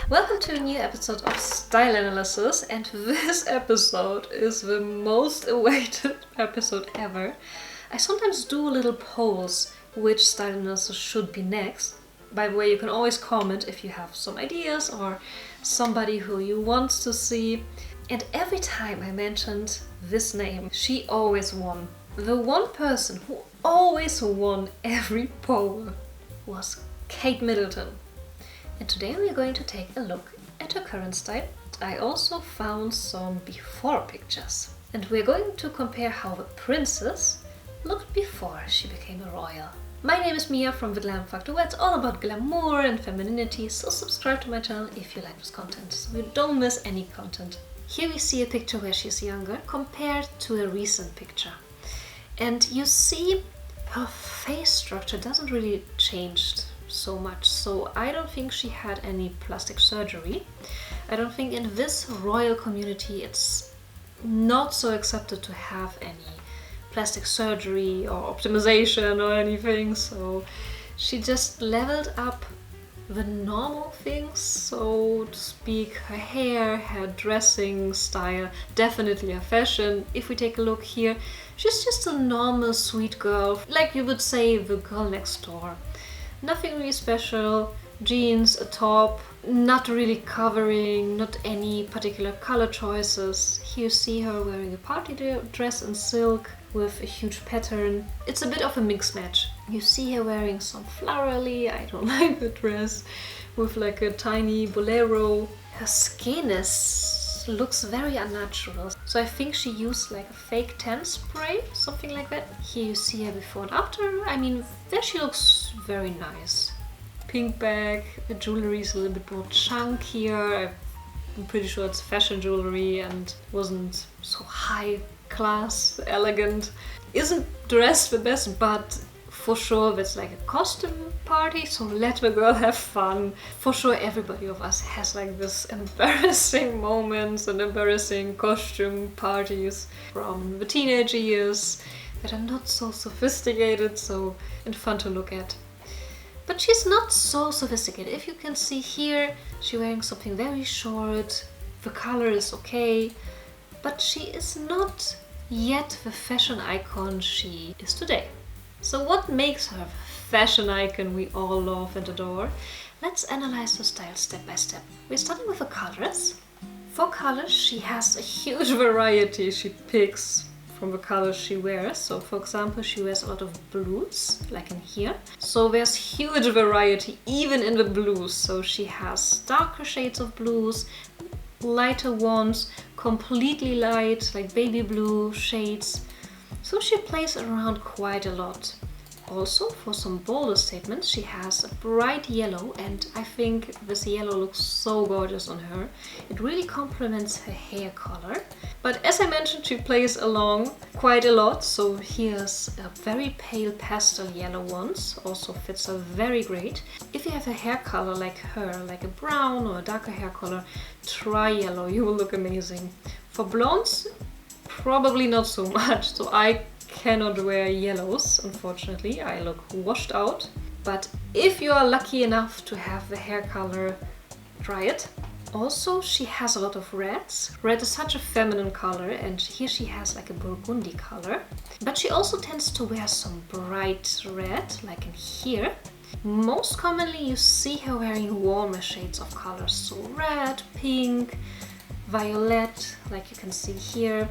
Welcome to a new episode of Style Analysis, and this episode is the most awaited episode ever. I sometimes do little polls which style analysis should be next. By the way, you can always comment if you have some ideas or somebody who you want to see. And every time I mentioned this name, she always won. The one person who always won every poll was Kate Middleton. And today we are going to take a look at her current style. I also found some before pictures. And we're going to compare how the princess looked before she became a royal. My name is Mia from the Glam Factor, where it's all about glamour and femininity, so subscribe to my channel if you like this content, so you don't miss any content. Here we see a picture where she's younger compared to a recent picture. And you see her face structure doesn't really change so much, so I don't think she had any plastic surgery. I don't think in this royal community it's not so accepted to have any plastic surgery or optimization or anything, so she just leveled up the normal things, so to speak. Her hair, her dressing style, definitely her fashion. If we take a look here, she's just a normal sweet girl, like you would say the girl next door. Nothing really special, jeans, a top, not really covering, not any particular color choices. Here you see her wearing a party dress in silk with a huge pattern. It's a bit of a mix match. You see her wearing some flowery, I don't like the dress, with like a tiny bolero. Her skin looks very unnatural. So I think she used like a fake tan spray, something like that. Here you see her before and after. I mean, there she looks very nice. Pink bag, the jewelry is a little bit more chunkier. I'm pretty sure it's fashion jewelry and wasn't so high class, elegant. Isn't dressed the best, but for sure that's like a costume party, so let the girl have fun. For sure everybody of us has like this embarrassing moments and embarrassing costume parties from the teenage years that are not so sophisticated, and fun to look at. But she's not so sophisticated. If you can see here, she's wearing something very short, the color is okay, but she is not yet the fashion icon she is today. So what makes her a fashion icon we all love and adore? Let's analyze her style step by step. We're starting with the colors. For colors, she has a huge variety she picks from the colors she wears. So for example, she wears a lot of blues, like in here. So there's huge variety even in the blues. So she has darker shades of blues, lighter ones, completely light, like baby blue shades. So she plays around quite a lot. Also, for some bolder statements, she has a bright yellow, and I think this yellow looks so gorgeous on her. It really complements her hair color. But as I mentioned, she plays along quite a lot. So here's a very pale pastel yellow ones, also fits her very great. If you have a hair color like her, like a brown or a darker hair color, try yellow, you will look amazing. For blondes, probably not so much, so I cannot wear yellows, unfortunately. I look washed out. But if you are lucky enough to have the hair color, try it. Also, she has a lot of reds. Red is such a feminine color, and here she has like a burgundy color. But she also tends to wear some bright red, like in here. Most commonly you see her wearing warmer shades of colors, so red, pink, violet, like you can see here.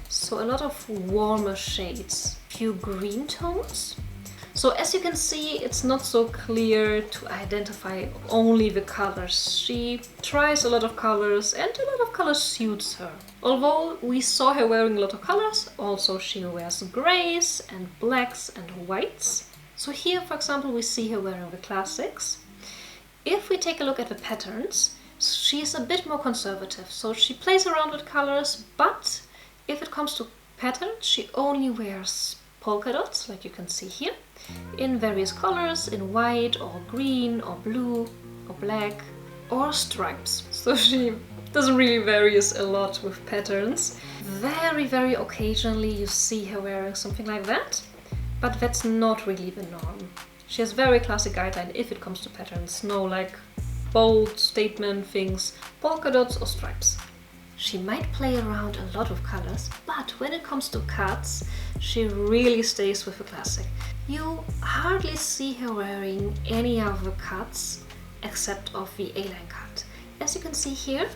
So a lot of warmer shades, few green tones. So as you can see, it's not so clear to identify only the colors. She tries a lot of colors and a lot of colors suits her. Although we saw her wearing a lot of colors, also she wears grays and blacks and whites. So here, for example, we see her wearing the classics. If we take a look at the patterns, she's a bit more conservative. So she plays around with colors, but if it comes to patterns, she only wears polka dots, like you can see here, in various colors, in white or green or blue or black or stripes. So she doesn't really varies a lot with patterns. Very, very occasionally you see her wearing something like that, but that's not really the norm. She has very classic guideline if it comes to patterns, no like bold statement things, polka dots or stripes. She might play around a lot with colors, but when it comes to cuts, she really stays with the classic. You hardly see her wearing any other cuts except of the A-line cut. As you can see here,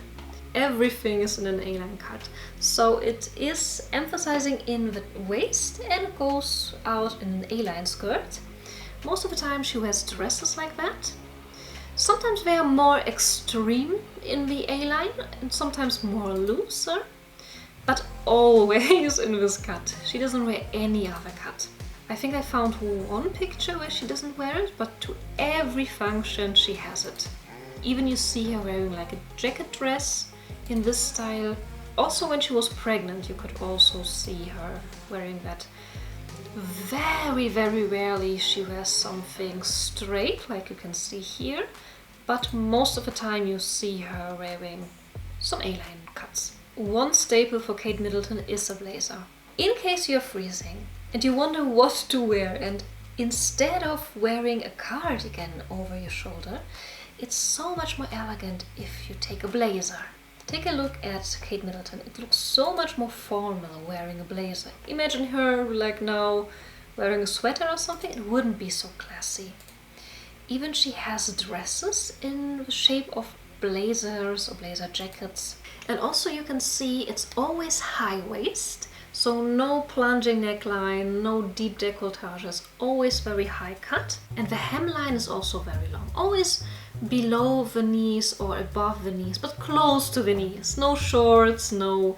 everything is in an A-line cut. So it is emphasizing in the waist and goes out in an A-line skirt. Most of the time she wears dresses like that. Sometimes they are more extreme in the A-line and sometimes more looser, but always in this cut. She doesn't wear any other cut. I think I found one picture where she doesn't wear it, but to every function she has it. Even you see her wearing like a jacket dress in this style. Also when she was pregnant you could also see her wearing that. Very, very rarely she wears something straight, like you can see here, but most of the time you see her wearing some A-line cuts. One staple for Kate Middleton is a blazer. In case you're freezing and you wonder what to wear, and instead of wearing a cardigan over your shoulder, it's so much more elegant if you take a blazer. Take a look at Kate Middleton. It looks so much more formal wearing a blazer. Imagine her like now wearing a sweater or something. It wouldn't be so classy. Even she has dresses in the shape of blazers or blazer jackets. And also you can see it's always high waist. So no plunging neckline, no deep décolletage, always very high cut. And the hemline is also very long. Always below the knees or above the knees, but close to the knees. No shorts, no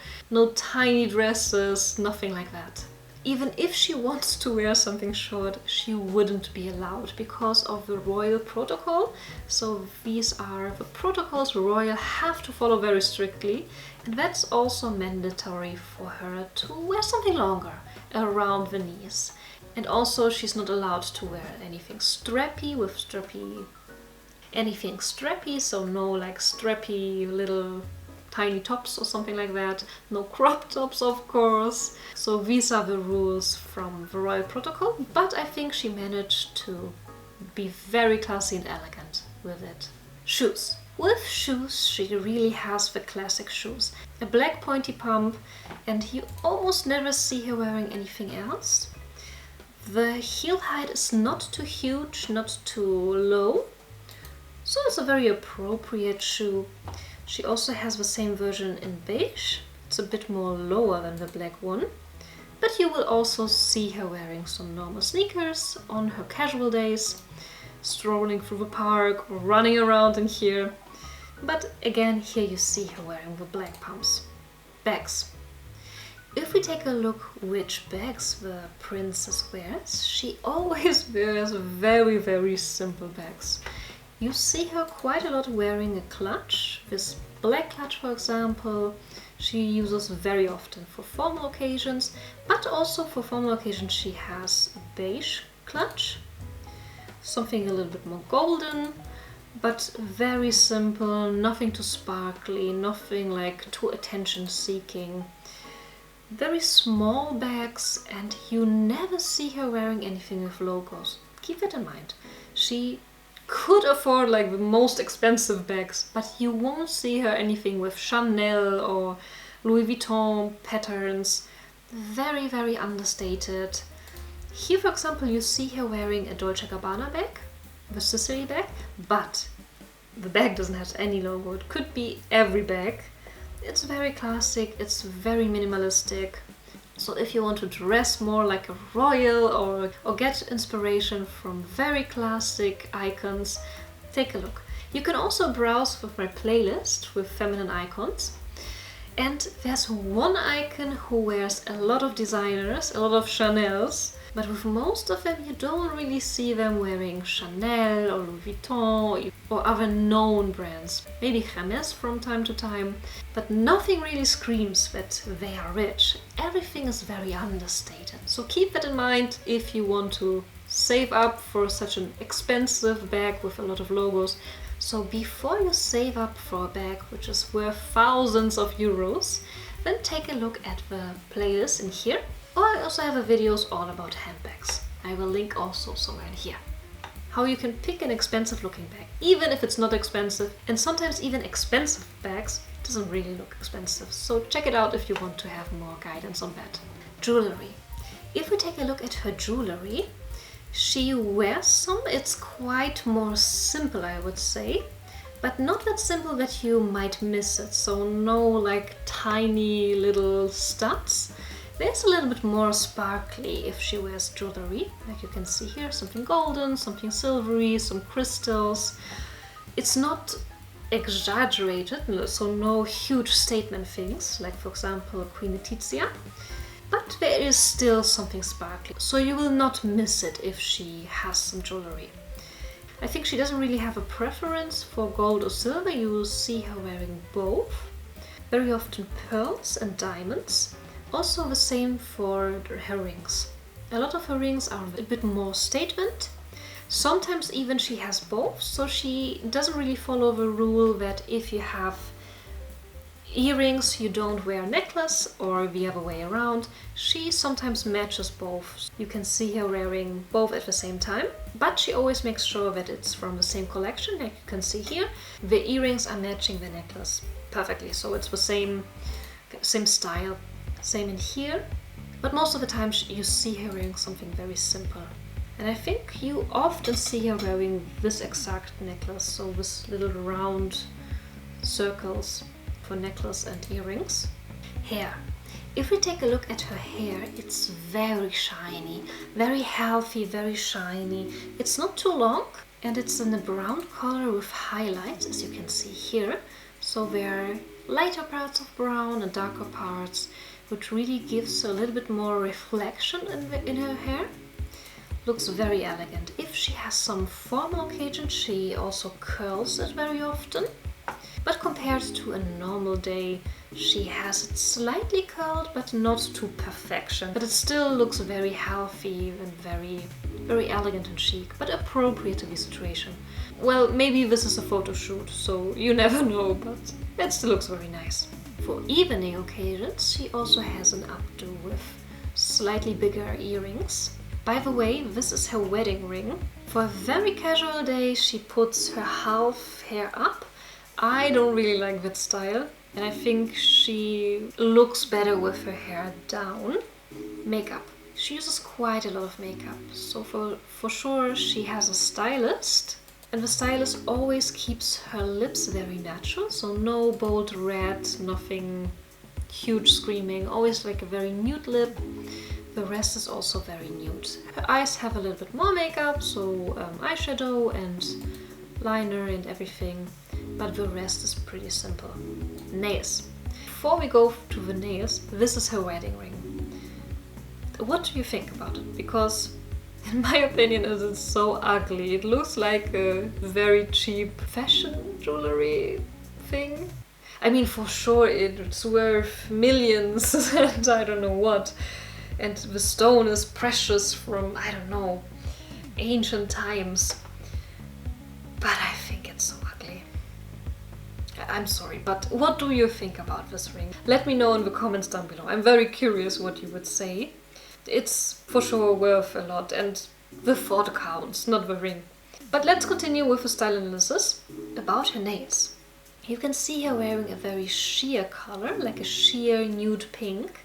tiny dresses, nothing like that. Even if she wants to wear something short, she wouldn't be allowed because of the royal protocol. So these are the protocols royal have to follow very strictly, and that's also mandatory for her to wear something longer around the knees. And also she's not allowed to wear anything strappy with anything strappy, so no like strappy little tiny tops or something like that, no crop tops of course. So these are the rules from the royal protocol, but I think she managed to be very classy and elegant with it. Shoes. With shoes she really has the classic shoes. A black pointy pump, and you almost never see her wearing anything else. The heel height is not too huge, not too low. So it's a very appropriate shoe. She also has the same version in beige. It's a bit more lower than the black one. But you will also see her wearing some normal sneakers on her casual days, strolling through the park, or running around in here. But again, here you see her wearing the black pumps. Bags. If we take a look which bags the princess wears, she always wears very, very simple bags. You see her quite a lot wearing a clutch. This black clutch, for example, she uses very often for formal occasions, but also for formal occasions she has a beige clutch, something a little bit more golden, but very simple, nothing too sparkly, nothing like too attention-seeking. Very small bags, and you never see her wearing anything with logos. Keep that in mind. She could afford like the most expensive bags, but you won't see her anything with Chanel or Louis Vuitton patterns. Very, very understated. Here, for example, you see her wearing a Dolce & Gabbana bag, the Sicily bag, but the bag doesn't have any logo. It could be every bag. It's very classic, it's very minimalistic. So if you want to dress more like a royal or get inspiration from very classic icons, take a look. You can also browse with my playlist with feminine icons. And there's one icon who wears a lot of designers, a lot of Chanels, but with most of them you don't really see them wearing Chanel or Louis Vuitton or other known brands. Maybe Hermes from time to time, but nothing really screams that they are rich. Everything is very understated. So keep that in mind if you want to save up for such an expensive bag with a lot of logos. So before you save up for a bag which is worth thousands of euros, then take a look at the playlist in here. Or I also have videos all about handbags. I will link also somewhere in here. how you can pick an expensive looking bag, even if it's not expensive, and sometimes even expensive bags doesn't really look expensive. So check it out if you want to have more guidance on that. Jewelry. If we take a look at her jewelry, she wears some. It's quite more simple, I would say, but not that simple that you might miss it. So no like tiny little studs. There's a little bit more sparkly if she wears jewelry. Like you can see here, something golden, something silvery, some crystals. It's not exaggerated, so no huge statement things, like for example Queen Letizia. But there is still something sparkly, so you will not miss it if she has some jewelry. I think she doesn't really have a preference for gold or silver. You will see her wearing both. Very often pearls and diamonds. Also the same for her rings. A lot of her rings are a bit more statement. Sometimes even she has both, so she doesn't really follow the rule that if you have earrings you don't wear a necklace or the other way around. She sometimes matches both. You can see her wearing both at the same time, but she always makes sure that it's from the same collection. Like you can see here, the earrings are matching the necklace perfectly, so it's the same style. Same in here, but most of the time you see her wearing something very simple. And I think you often see her wearing this exact necklace, so with little round circles for necklace and earrings. Hair. If we take a look at her hair, it's very shiny, very healthy, very shiny. It's not too long and it's in a brown color with highlights, as you can see here. So there are lighter parts of brown and darker parts, which really gives a little bit more reflection in her hair. Looks very elegant. If she has some formal occasion, she also curls it very often. But compared to a normal day, she has it slightly curled, but not to perfection. But it still looks very healthy and very, very elegant and chic, but appropriate to the situation. Well, maybe this is a photo shoot, so you never know, but it still looks very nice. For evening occasions, she also has an updo with slightly bigger earrings. By the way, this is her wedding ring. For a very casual day, she puts her half hair up. I don't really like that style, and I think she looks better with her hair down. Makeup. She uses quite a lot of makeup, so for sure she has a stylist. And the stylist always keeps her lips very natural, so no bold red, nothing huge screaming, always like a very nude lip. The rest is also very nude. Her eyes have a little bit more makeup, so eyeshadow and liner and everything, but the rest is pretty simple. Nails. Before we go to the nails, this is her wedding ring. What do you think about it? Because in my opinion, it is so ugly. It looks like a very cheap fashion jewelry thing. I mean, for sure it's worth millions and I don't know what. And the stone is precious from, I don't know, ancient times. But I think it's so ugly. I'm sorry, but what do you think about this ring? Let me know in the comments down below. I'm very curious what you would say. It's for sure worth a lot, and the thought counts, not the ring. But let's continue with the style analysis about her nails. You can see her wearing a very sheer color, like a sheer nude pink.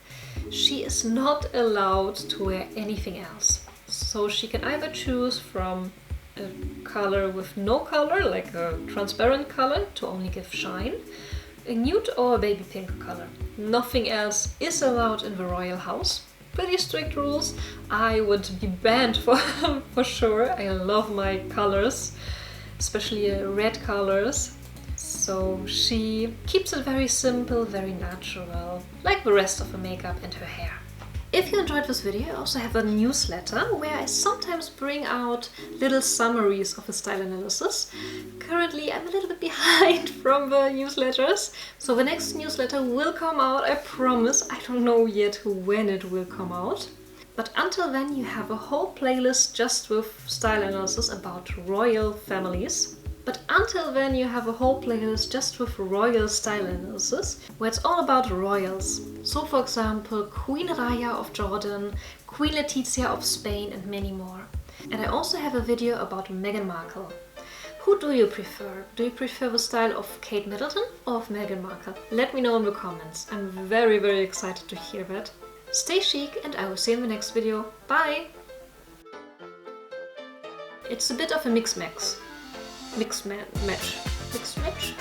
She is not allowed to wear anything else. So she can either choose from a color with no color, like a transparent color to only give shine, a nude or a baby pink color. Nothing else is allowed in the royal house. Pretty strict rules. I would be banned for sure. I love my colors, especially red colors. So she keeps it very simple, very natural, like the rest of her makeup and her hair. If you enjoyed this video, I also have a newsletter where I sometimes bring out little summaries of the style analysis. Currently, I'm a little bit behind from the newsletters, so the next newsletter will come out, I promise. I don't know yet when it will come out. But until then, you have a whole playlist just with style analysis about royal families. But until then, you have a whole playlist just with royal style analysis, where it's all about royals. So for example, Queen Raya of Jordan, Queen Letizia of Spain and many more. And I also have a video about Meghan Markle. Who do you prefer? Do you prefer the style of Kate Middleton or of Meghan Markle? Let me know in the comments. I'm very, very excited to hear that. Stay chic and I will see you in the next video. Bye! It's a bit of a mix match. Mix match?